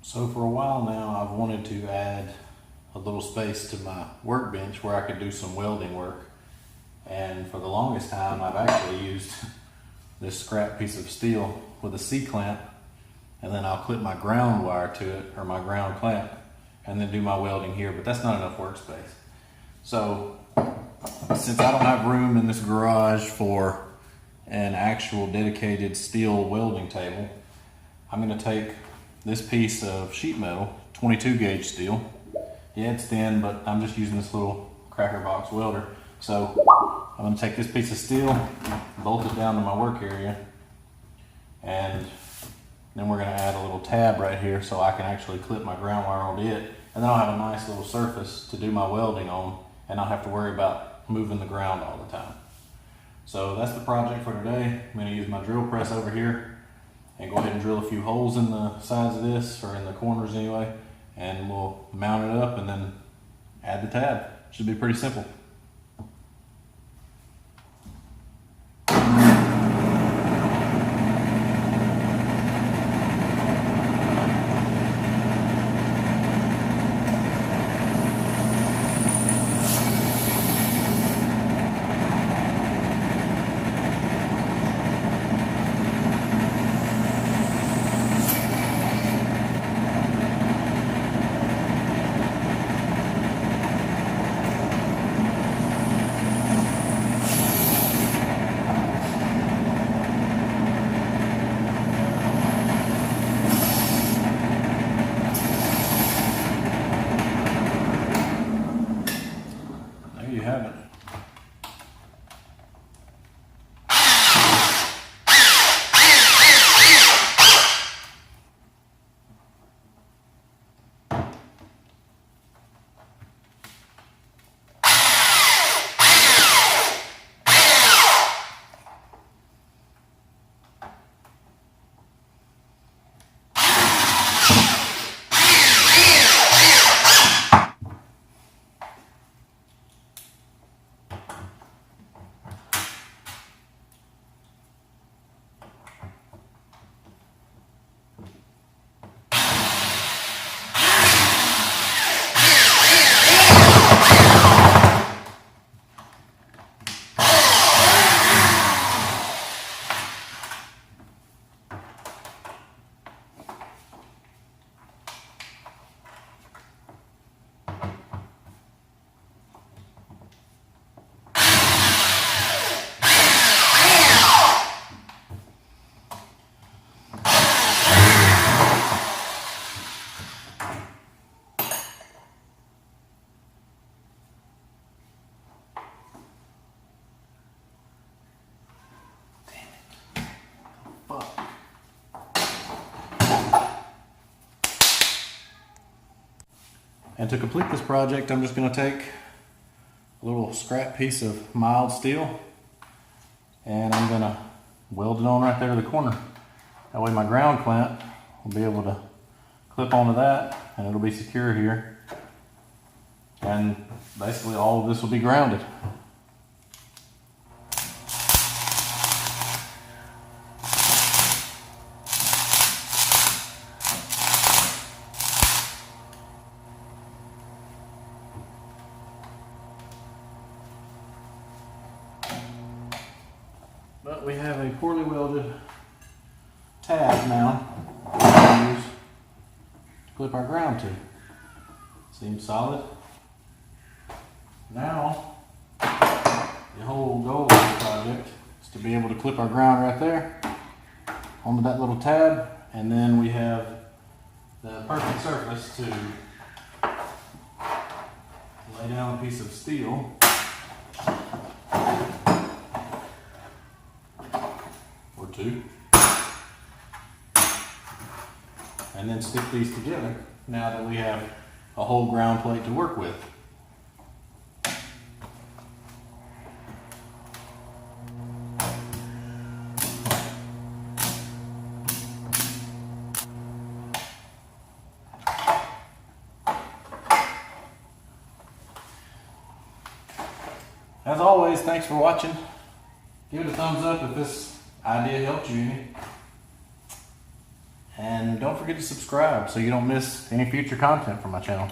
So for a while now, I've wanted to add a little space to my workbench where I could do some welding work. And for the longest time, I've actually used this scrap piece of steel with a C-clamp, and then I'll clip my ground wire to it, or my ground clamp, and then do my welding here, but that's not enough workspace. So since I don't have room in this garage for an actual dedicated steel welding table, I'm going to take this piece of sheet metal, 22 gauge steel. Yeah, it's thin, but I'm just using this little cracker box welder. So I'm going to take this piece of steel, bolt it down to my work area, and then we're going to add a little tab right here so I can actually clip my ground wire onto it. And then I'll have a nice little surface to do my welding on, and I'll have to worry about moving the ground all the time. So that's the project for today. I'm going to use my drill press over here and go ahead and drill a few holes in the sides of this, or in the corners anyway, and we'll mount it up and then add the tab. Should be pretty simple. There you have it. And to complete this project, I'm just going to take a little scrap piece of mild steel and I'm going to weld it on right there to the corner. That way my ground clamp will be able to clip onto that and it'll be secure here. And basically all of this will be grounded. But we have a poorly welded tab now to use to clip our ground to. Seems solid. Now, the whole goal of this project is to be able to clip our ground right there onto that little tab, and then we have the perfect surface to lay down a piece of steel or two, and then stick these together now that we have a whole ground plate to work with. As always, thanks for watching. Give it a thumbs up if this idea helped you any. And don't forget to subscribe so you don't miss any future content from my channel.